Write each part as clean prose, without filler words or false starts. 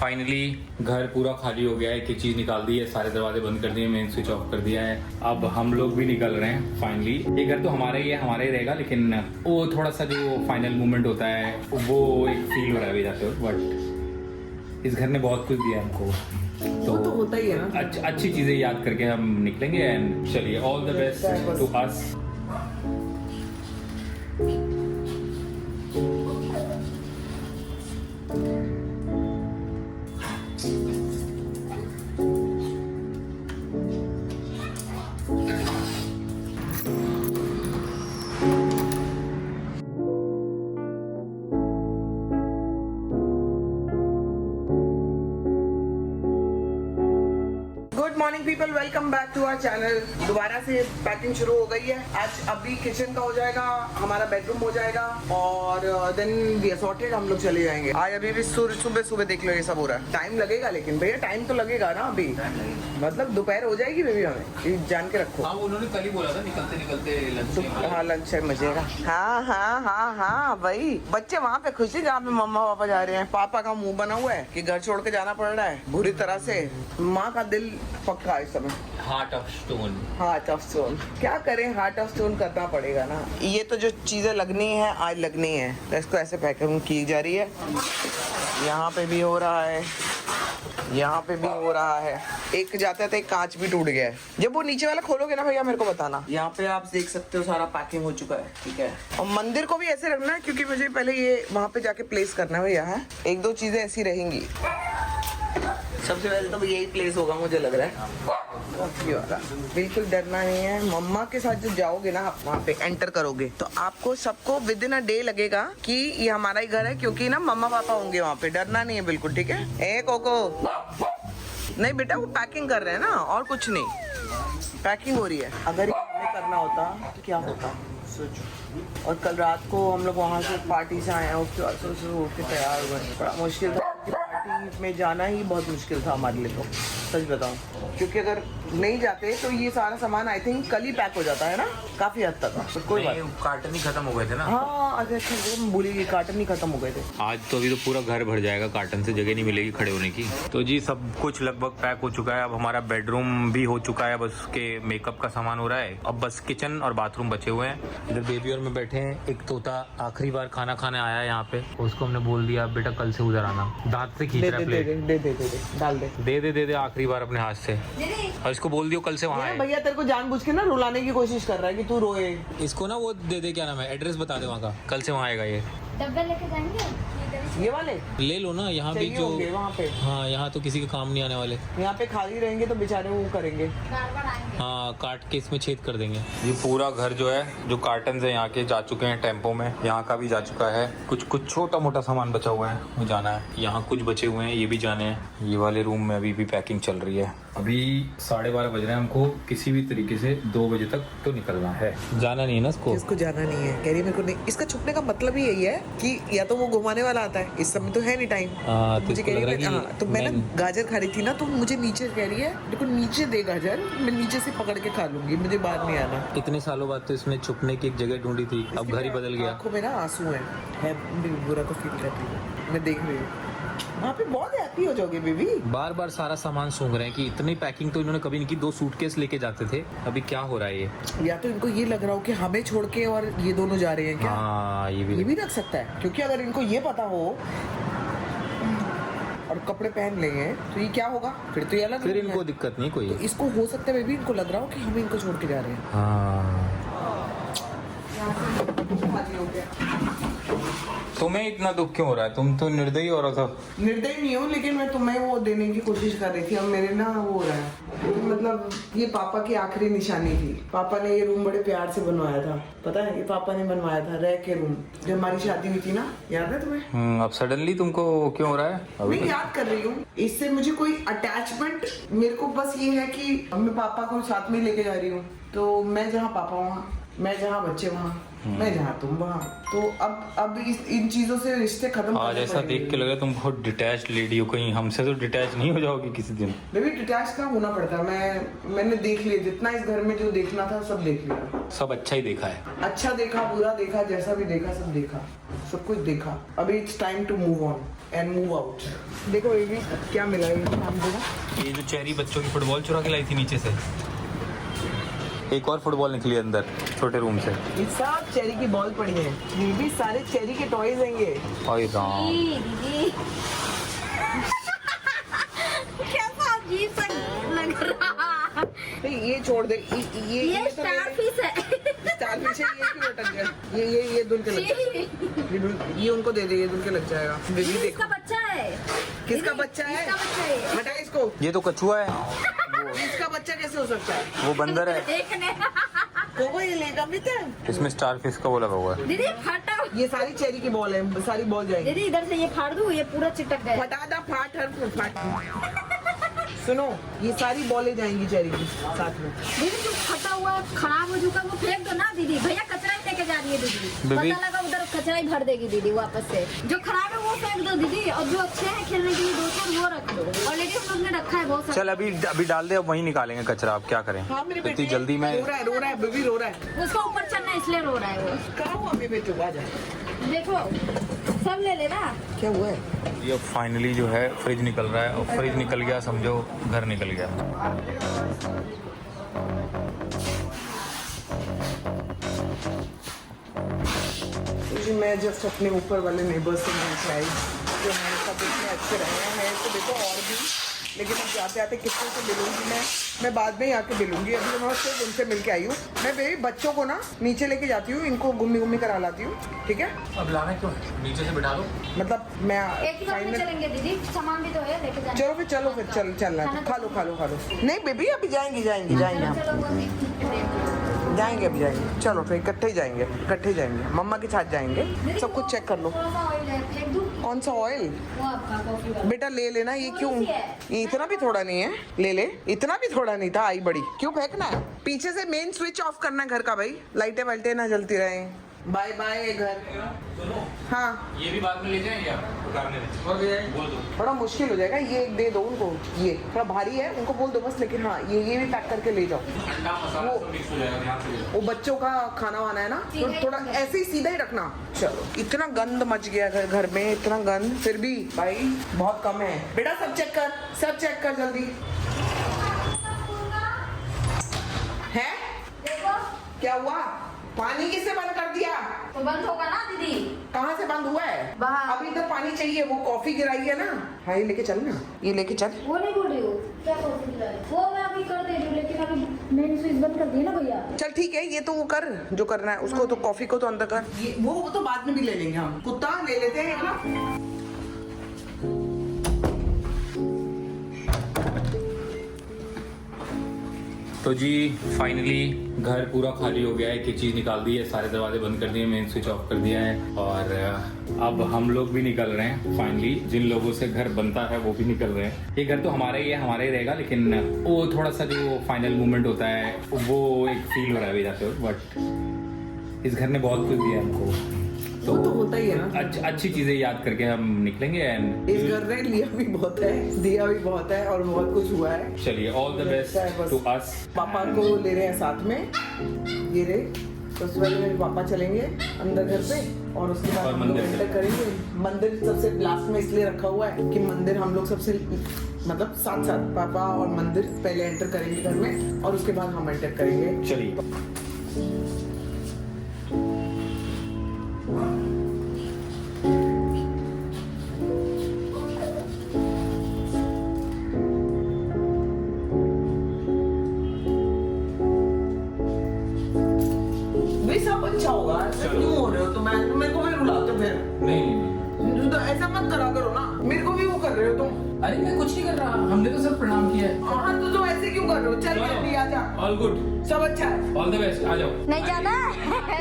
Finally घर पूरा खाली हो गया है, एक चीज निकाल दी है, सारे दरवाजे बंद कर दिए, मेन स्विच ऑफ कर दिया है। अब हम लोग भी निकल रहे हैं फाइनली। ये घर तो हमारा ही है, हमारा ही रहेगा, लेकिन वो थोड़ा सा जो फाइनल मूवमेंट होता है वो एक फील हो रहा है जाते हो। बट इस घर ने बहुत कुछ दिया हमको, तो होता ही है ना। अच्छी चीजें याद करके हम निकलेंगे। एंड चलिए, all the best to us. Good morning people, welcome back to our channel. दोबारा से पैकिंग शुरू हो गई है। आज अभी किचन का हो जाएगा, हमारा बेडरूम हो जाएगा और देन वी आर सॉर्टेड, हम लोग चले जाएंगे। आज अभी भी सुबह सुबह देख लो ये सब हो रहा है। टाइम लगेगा, लेकिन भैया टाइम तो लगेगा ना। अभी मतलब दोपहर हो जाएगी बेबी, हमें ये जान के रखो। हाँ, उन्होंने कल ही बोला था निकलते निकलते लंच। हाँ, लंच टाइम मजेगा। हाँ हाँ हाँ हाँ भाई, बच्चे वहाँ पे खुश है जहाँ पे मम्मा पापा जा रहे हैं। पापा का मुंह बना हुआ है कि घर छोड़ के जाना पड़ रहा है बुरी तरह से। माँ का दिल पक्का इस समय। Heart of stone. Heart of stone क्या करें, हार्ट ऑफ स्टोन करना पड़ेगा ना। ये तो जो चीजें लगनी है आज लगनी है, तो इसको ऐसे पैकिंग की जा रही है। यहाँ पे भी हो रहा है, यहाँ पे भी हो रहा है। एक जाते थे कांच भी टूट गया है। जब वो नीचे वाला खोलोगे ना भैया मेरे को बताना। यहाँ पे आप देख सकते हो सारा पैकिंग हो चुका है, ठीक है। और मंदिर को भी ऐसे रखना है क्योंकि मुझे पहले ये वहाँ पे जाके प्लेस करना है भैया। है एक दो चीजें ऐसी रहेंगी। सबसे पहले तो यही प्लेस होगा मुझे लग रहा है। बिल्कुल डरना नहीं है। मम्मा के साथ जब जाओगे ना आप वहाँ पे एंटर करोगे तो आपको सबको विद इन अ डे लगेगा कि ये हमारा ही घर है, क्योंकि ना मम्मा पापा होंगे वहाँ पे। डरना नहीं है बिल्कुल, ठीक है। ए कोको नहीं बेटा, वो पैकिंग कर रहे हैं ना, और कुछ नहीं, पैकिंग हो रही है। अगर ये करना होता तो क्या होता सोचो। और कल रात को हम लोग वहाँ से पार्टी से आए हैं, उसके बाद से होके तैयार हुए। बड़ा मुश्किल था, पार्टी में जाना ही बहुत मुश्किल था हमारे लिए, तो सच बताऊं। क्योंकि अगर नहीं जाते तो ये सारा सामान आई थिंक कल ही पैक हो जाता है ना, काफी हद तक। तो कोई बात, कार्टन ही खत्म हो गए थे ना। हाँ अच्छा भूली, कार्टन ही खत्म हो गए थे। आज तो अभी तो पूरा घर भर जाएगा, कार्टन से जगह नहीं मिलेगी खड़े होने की। तो जी सब कुछ लगभग पैक हो चुका है। अब हमारा बेडरूम भी हो चुका है, बस उसके मेकअप का सामान हो रहा है। अब बस किचन और बाथरूम बचे हुए हैं। इधर बेबी और मैं बैठे हैं। एक तोता आखिरी बार खाना खाने आया है यहाँ पे, उसको हमने बोल दिया बेटा कल से उधर आना। दांत से खींच रहा है प्लेट। दे आखिरी बार अपने हाथ से। और इसको बोल दियो कल से वहाँ है। भैया तेरे को जानबूझ के ना रुलाने की कोशिश कर रहा है कि तू रोए। इसको ना वो दे दे, क्या नाम है, एड्रेस बता दे वहाँ का, कल से वहाँ आएगा। ये डब्बे लेके जाएंगे ये वाले ले लो ना, यहाँ भी जो वहाँ पे। हाँ, यहाँ तो किसी का काम नहीं आने वाले। यहाँ पे खाली रहेंगे तो बेचारे वो करेंगे, बार बार आएंगे। हाँ, काट के इसमें छेद कर देंगे। ये पूरा घर जो है, जो कार्टन है यहाँ के जा चुके हैं टेम्पो में, यहाँ का भी जा चुका है। कुछ कुछ छोटा मोटा सामान बचा हुआ है, वो जाना है। यहाँ कुछ बचे हुए हैं, ये भी जाने हैं। ये वाले रूम में अभी भी पैकिंग चल रही है। अभी 12:30 बज रहे हैं, हमको किसी भी तरीके से 2 बजे तक तो निकलना है। जाना नहीं है ना इसको जाना नहीं है, कह रही मेरे को नहीं। इसका छुपने का मतलब ही यही है कि या तो वो घुमाने वाला आता है, इस समय तो है नहीं टाइम। तो मुझे कह रही है तो मैं ना गाजर खा रही थी ना, तो मुझे नीचे कह रही है देखो नीचे दे गाजर, मैं नीचे से पकड़ के खा लूंगी, मुझे बाहर नहीं आना। इतने सालों बाद तो इसने छुपने की एक जगह ढूंढी थी, अब घर ही बदल गया। आंखों में ना आंसू है बुरा तो फील कर रही है, मैं देख रही हूँ। वहाँ पे बहुत हैप्पी हो जाओगे बेबी। बार बार सारा सामान सूंघ रहे हैं कि इतनी पैकिंग तो इन्होंने कभी नहीं की। 2 सूटकेस लेके जाते थे, अभी क्या हो रहा है ये? या तो इनको ये लग रहा हो कि हमें छोड़ के और ये दोनों जा रहे हैं क्या? हाँ, ये भी रख सकता है, क्योंकि अगर इनको ये पता हो और कपड़े पहन लेंगे तो ये क्या होगा फिर? तो ये अलग, फिर इनको दिक्कत नहीं कोई। तो इसको हो सकता है बेबी इनको लग रहा हो कि हम इनको छोड़ के जा रहे हैं। हाँ, तुम्हें इतना दुख क्यों हो रहा है? तुम तो निर्दयी औरत हो। निर्दयी नहीं हूँ, लेकिन मैं तुम्हें वो देने की कोशिश कर रही थी। अब मेरे ना वो हो रहा है, मतलब ये पापा की आखिरी निशानी थी। पापा ने ये रूम बड़े प्यार से बनवाया था, पता है? ये पापा ने बनवाया था रह के रूम, जब हमारी शादी हुई थी ना, याद है तुम्हें? अब सडनली तुमको क्यों हो रहा है? मैं याद कर रही हूँ, इससे मुझे कोई अटैचमेंट, मेरे को बस ये है कि मैं पापा को साथ में लेके जा रही हूँ। तो मैं जहाँ पापा वहाँ, मैं जहाँ बच्चे वहाँ, मैं जहाँ तुम वहाँ। तो अब इन चीजों से रिश्ते खत्म। आज ऐसा देख के लगा तुम बहुत डिटैच्ड लेडी हो, कहीं हमसे तो डिटैच नहीं हो जाओगी किसी दिन? बेबी डिटैच का होना पड़ता है। मैंने देख लिया जितना इस घर में जो देखना था, सब देख लिया। सब अच्छा ही देखा है। अच्छा देखा, बुरा देखा, जैसा भी देखा सब देखा। सब कुछ देखा, अभी it's time to move on and move out. देखो ये भी क्या मिला है, नाम देना। ये जो चेरी बच्चों की फुटबॉल चुरा के लाई थी नीचे से, एक और फुटबॉल निकली अंदर छोटे रूम से। ये सब चेरी की बॉल पड़ी है, ये भी सारे चेरी के टॉयज हैं ये। ओए राम, दीदी कैसा अजीब सा लग रहा। नहीं ये छोड़ दे, ये स्टार फिश है। स्टार फिश है, ये क्यों अटक गया? ये दुल के लग जाएगा, ये उनको दे दे, ये दुल के लग जाएगा। बेबी किसका देखो बच्चा है? किसका बच्चा है, किसका बच्चा है? हटा इसको। ये तो कछुआ है, इसका बच्चा कैसे हो सकता है? वो बंदर है, देखने को ये लेगा भी था। इसमें स्टार फिश का वो लगा हुआ है। दीदी हटाओ, ये सारी चेरी की बॉल है, सारी बॉल जाएगी। दीदी इधर से ये फाड़ दूं, ये पूरा चिटक गया। फटा दा फाट हर फाट। सुनो ये सारी बॉलें जाएंगी चेरी की साथ में। दीदी जो फटा हुआ खराब हो चुका वो फेंक दो ना दीदी। भैया कचरा ही लेके जा रही है दीदी, बेबी। पता लगा उधर कचरा ही भर देगी दीदी वापस से। जो खराब है वो फेंक दो दीदी, और जो अच्छे हैं खेलने के लिए दो चार वो रख दो। ऑलरेडी हम लोग ने रखा है बहुत सारा। चल अभी डाल दे, अब वहीं निकालेंगे कचरा, अब क्या करें। हाँ मेरे इतनी बेटे जल्दी में रो रहा है बेबी रो रहा है। उसको ऊपर चढ़ना इसलिए रो रहा है वो। कहाँ हुआ मेरे बेटे, आ जा। देखो सब ले लेना। क्या हुआ है? ये फाइनली जो है फ्रिज निकल रहा है, और फ्रिज निकल गया समझो घर निकल गया। जी मैं जस्ट अपने ऊपर वाले नेबर्स से मिल के आई, जो हमारे साथ इतने अच्छे रहे हैं। तो देखो और भी, लेकिन अब जाते आते किससे से मिलूंगी मैं बाद में ही आके मिलूंगी। अभी मैं सिर्फ उनसे मिल के आई हूँ। मैं बेबी बच्चों को ना नीचे लेके जाती हूँ, इनको घूमी करा लाती हूँ, ठीक है? अब लाना क्यों है, नीचे से बिठा दो। मतलब मैं एक ही बार में चलेंगे दीदी, सामान भी तो है लेके जाना। चलो फिर चलना है। खा लो। नहीं बेबी अभी जाएंगे हम जाएंगे, अभी जाएंगे। चलो फिर इकट्ठे ही जाएंगे, मम्मा के साथ जाएंगे। सब कुछ चेक कर लो। थोड़ा सा ऑयल है, फेंक दूं? कौन सा ऑयल? वो आपका कॉफी वाला। बेटा ले लेना, ये क्यों, ये इतना भी थोड़ा नहीं है, ले, इतना भी थोड़ा नहीं था, आई बड़ी क्यों फेंकना है? पीछे से मेन स्विच ऑफ करना है घर का भाई, लाइटें वाइटें ना जलती रहे। बाय बाय घर। हाँ ये भी बाद में ले जाएंगे आप उतारने में, बोल दो। थोड़ा मुश्किल हो जाएगा, ये एक दे दो उनको, ये थोड़ा भारी है, उनको बोल दो बस। लेकिन हाँ ये भी पैक करके ले जाओ। अंडा मसाला वो- सब मिक्स हो जाएगा, ध्यान से ले जाओ। वो बच्चों का खाना वाना है ना, तो थोड़ा ऐसे ही सीधा ही रखना। चलो इतना गंद मच गया घर में, इतना गंद, फिर भी भाई बहुत कम है। बेटा सब चेक कर जल्दी। है देखो क्या हुआ? पानी किसने बंद कर दिया? तो बंद होगा ना दीदी। कहाँ से बंद हुआ है? बाहर। अभी तो पानी चाहिए, वो कॉफी गिराई है ना। हाँ ये लेके चल ना, ये लेके चल। वो नहीं बोल रही हूँ, क्या कॉफी गिरा है? वो मैं अभी कर दे रही हूँ, लेकिन अभी मेन स्विच बंद कर दिया ना भैया। चल ठीक है, ये तो वो कर जो करना है उसको, तो कॉफी को तो अंदर कर। ये वो तो बाद में भी ले लेंगे हम, कुत्ता ले लेते हैं एक ना। तो जी फाइनली घर पूरा खाली हो गया है, एक चीज निकाल दी है, सारे दरवाजे बंद कर दिए, मेन स्विच ऑफ कर दिया है, और अब हम लोग भी निकल रहे हैं फाइनली। जिन लोगों से घर बनता है वो भी निकल रहे हैं। ये घर तो हमारा ही है, हमारा ही रहेगा, लेकिन वो थोड़ा सा जो फाइनल मूवमेंट होता है वो एक फील हो रहा है अभी जाते हुए। बट इस घर ने बहुत कुछ दिया हमको, वो तो होता ही है ना। अच्छी चीजें याद करके हम निकलेंगे। एंड इस घर ने लिया भी बहुत है, दिया भी बहुत है, और बहुत कुछ हुआ है। चलिए all the best to us. पापा को ले रहे हैं साथ में, ये रे तो सबसे पहले मेरे पापा चलेंगे अंदर घर पे, और उसके बाद और हम लोग मंदिर से। एंटर करेंगे। मंदिर सबसे लास्ट में इसलिए रखा हुआ है कि मंदिर हम लोग सबसे मतलब साथ पापा और मंदिर पहले एंटर करेंगे घर में, और उसके बाद हम एंटर करेंगे। चलिए वे सब अच्छा होगा, ऐसा क्यों हो रहे हो? तो मेरे को भी रुलाते फिर। नहीं, तो ऐसा मत करा करो ना, मेरे को भी वो कर रहे हो तुम। अरे मैं कुछ नहीं कर रहा, हमने तो सब प्रणाम किया है। हाँ तो ऐसे क्यों कर रहे हो? चल जल्दी आ जा, ऑल गुड, सब अच्छा है। ऑल द बेस्ट, आ जाओ। नहीं जाना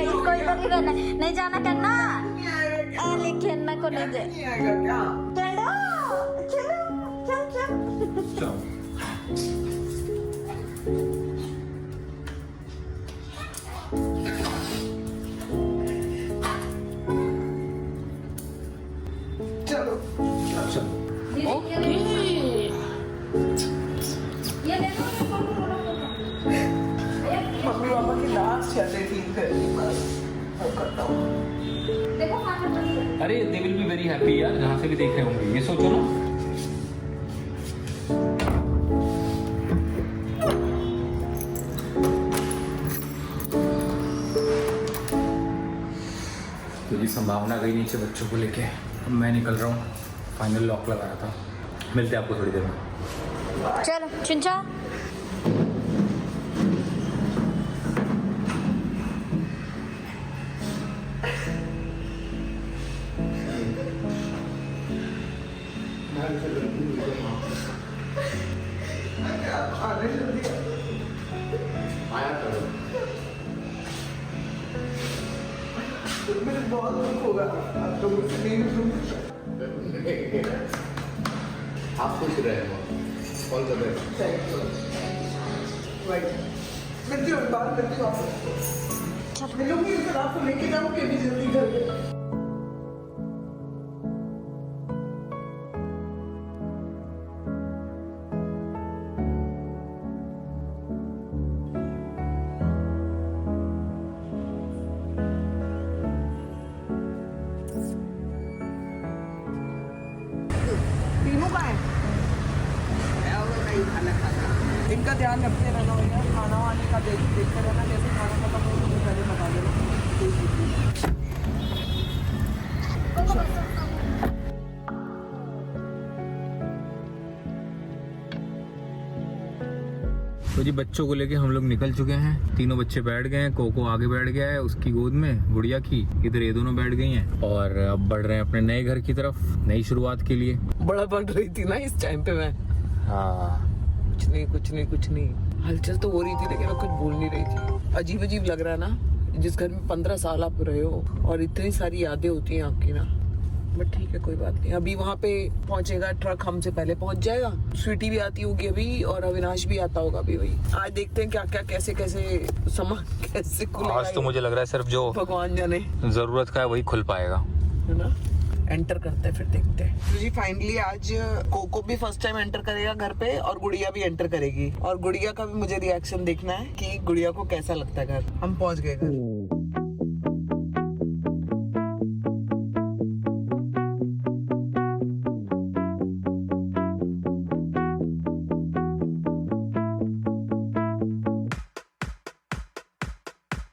इसको इधर ही रहना, नहीं जाना करना। नहीं आएगा क्या? खेलना को नहीं दे। नहीं आएगा क्या? चलो चलो दीदी, ये ले लो, मम्मी पापा की लास्ट यादें ठीक करनी बस। अब करता हूँ। देखो खाना बन गया। अरे they will be very happy यार, जहाँ से भी देख रहे होंगे, ये सोचो ना। तो जी संभावना गई नीचे बच्चों को लेके, अब मैं निकल रहा हूँ, फाइनल लॉक लगाया था। मिलते हैं आपको थोड़ी देर में। चलो चिंचा। बहुत दुख होगा तो मुझसे नहीं आप खुश रहे ऑल द बेस्ट। मिलती हूँ बात करती हूँ आपको। मिलूंगी फिर आपको लेके जाऊँगी अभी जल्दी घर पे। तीनों का है इनका ध्यान रखते रहना भैया, खाना वाने का देखते रहना, जैसे खाना खत्म हो तो पहले बता देना। तो जी बच्चों को लेके हम लोग निकल चुके हैं, तीनों बच्चे बैठ गए हैं, कोको आगे बैठ गया है उसकी गोद में गुड़िया की, इधर ये दोनों बैठ गई हैं और अब बढ़ रहे हैं अपने नए घर की तरफ, नई शुरुआत के लिए। बड़ा बढ़ रही थी ना इस टाइम पे मैं। हाँ कुछ नहीं हलचल तो हो रही थी लेकिन मैं कुछ बोल नहीं रही थी। अजीब अजीब लग रहा है ना, जिस घर में 15 साल आप रहे हो और इतनी सारी यादें होती हैं आपकी ना, बट ठीक है कोई बात नहीं। अभी वहाँ पे पहुंचेगा ट्रक, हमसे पहले पहुंच जाएगा। स्वीटी भी आती होगी अभी और अविनाश भी आता होगा अभी। वही आज देखते हैं क्या क्या कैसे कैसे सामान कैसे खुलेगा। आज तो मुझे लग रहा है सिर्फ जो भगवान जाने जरूरत का है वही खुल पाएगा, है ना। एंटर करते हैं फिर देखते हैं। तो जी फाइनली आज कोको भी फर्स्ट टाइम एंटर करेगा घर पे और गुड़िया भी एंटर करेगी, और गुड़िया का भी मुझे रिएक्शन देखना है कि गुड़िया को कैसा लगता है घर। हम पहुंच गए घर।